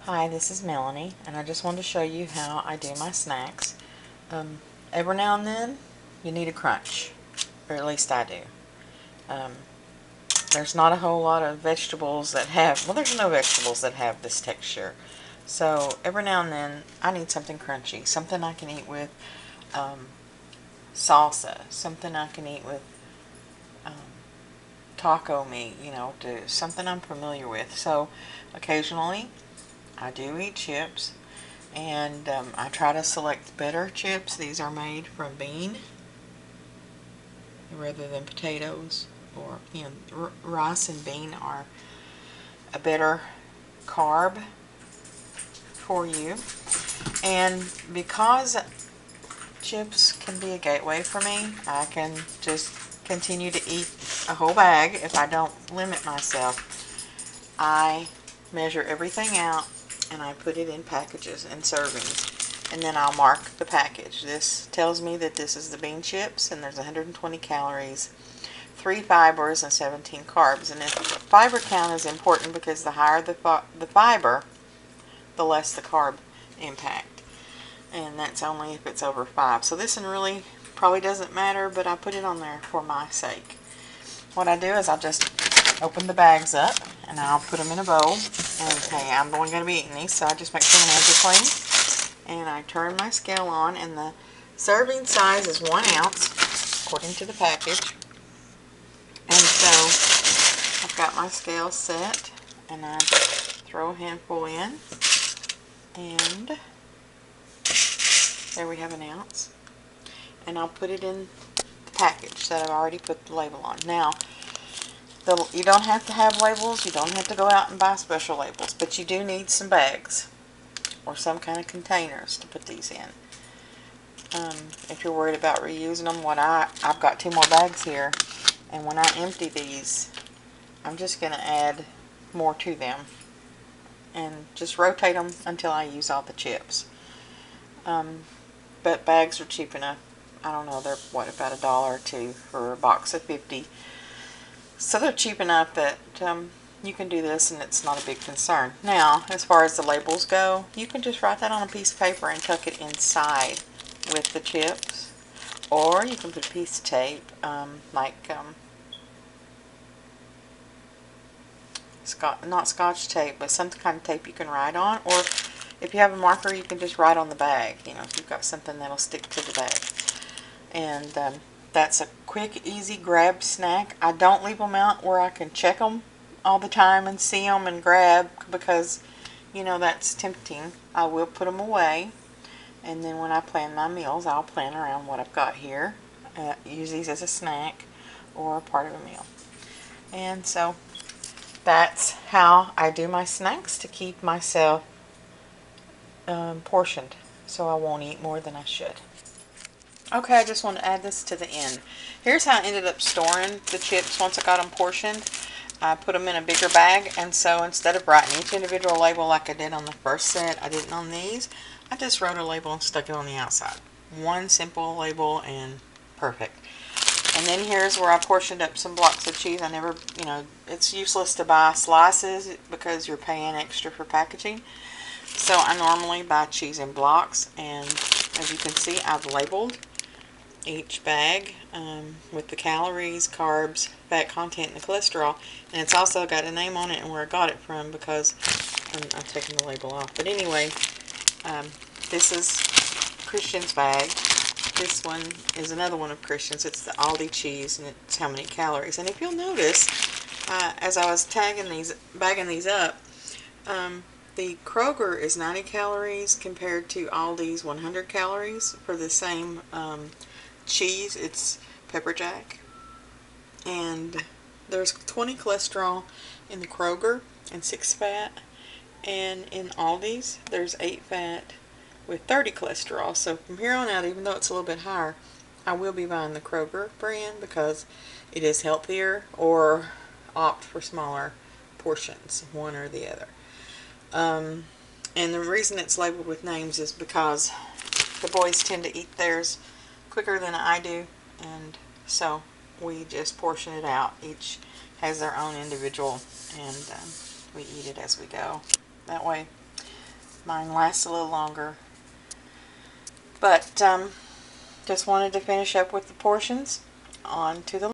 Hi, this is Melanie, and I just wanted to show you how I do my snacks. Every now and then, you need a crunch, or at least I do. Um, there's not a whole lot of vegetables that have, well, there's no vegetables that have this texture. So every now and then, I need something crunchy, something I can eat with um, salsa, something I can eat with um, taco meat, something I'm familiar with. So occasionally, I do eat chips. And I try to select better chips. These are made from bean rather than potatoes, or rice and bean are a better carb for you. And because chips can be a gateway for me, I can just continue to eat a whole bag if I don't limit myself. I measure everything out and I put it in packages and servings, and then I'll mark the package. This tells me that this is the bean chips and there's 120 calories, 3 fibers, and 17 carbs. And the fiber count is important because the higher the fiber, the less the carb impact, and that's only if it's over 5. So this one really probably doesn't matter, but I put it on there for my sake. What I do is I'll just open the bags up and I'll put them in a bowl. And hey, I'm only going to be eating these, so I just make sure my hands are clean. And I turn my scale on, and the serving size is 1 ounce according to the package. And so I've got my scale set, and I just throw a handful in, and there we have 1 ounce. And I'll put it in the package that I've already put the label on. Now, you don't have to have labels, you don't have to go out and buy special labels, but you do need some bags or some kind of containers to put these in. If you're worried about reusing them, I've got 2 more bags here, and when I empty these, I'm just going to add more to them and just rotate them until I use all the chips. But bags are cheap enough. I don't know, they're what, about $1 or $2 for a box of 50. So they're cheap enough that you can do this and it's not a big concern. Now, as far as the labels go, you can just write that on a piece of paper and tuck it inside with the chips. Or you can put a piece of tape, not scotch tape, but some kind of tape you can write on. Or if you have a marker, you can just write on the bag, if you've got something that'll stick to the bag. And that's a quick, easy grab snack. I don't leave them out where I can check them all the time and see them and grab, because, that's tempting. I will put them away. And then when I plan my meals, I'll plan around what I've got here. Use these as a snack or a part of a meal. And so that's how I do my snacks to keep myself portioned, so I won't eat more than I should. Okay, I just want to add this to the end. Here's how I ended up storing the chips once I got them portioned. I put them in a bigger bag, and so instead of writing each individual label like I did on the first set, I didn't on these. I just wrote a label and stuck it on the outside. One simple label and perfect. And then here's where I portioned up some blocks of cheese. I never, it's useless to buy slices because you're paying extra for packaging. So I normally buy cheese in blocks, and as you can see, I've labeled each bag with the calories, carbs, fat content, and the cholesterol. And it's also got a name on it and where I got it from, because I'm taking the label off. But anyway, this is Christian's bag. This one is another one of Christian's. It's the Aldi cheese, and it's how many calories. And if you'll notice, as I was bagging these up, the Kroger is 90 calories compared to Aldi's 100 calories for the same cheese. It's pepper jack, and there's 20 cholesterol in the Kroger and 6 fat, and in Aldi's there's 8 fat with 30 cholesterol. So from here on out, even though it's a little bit higher, I will be buying the Kroger brand because it is healthier, or opt for smaller portions, one or the other. And the reason it's labeled with names is because the boys tend to eat theirs quicker than I do, and so we just portion it out. Each has their own individual, and we eat it as we go. That way Mine lasts a little longer. But just wanted to finish up with the portions. On to the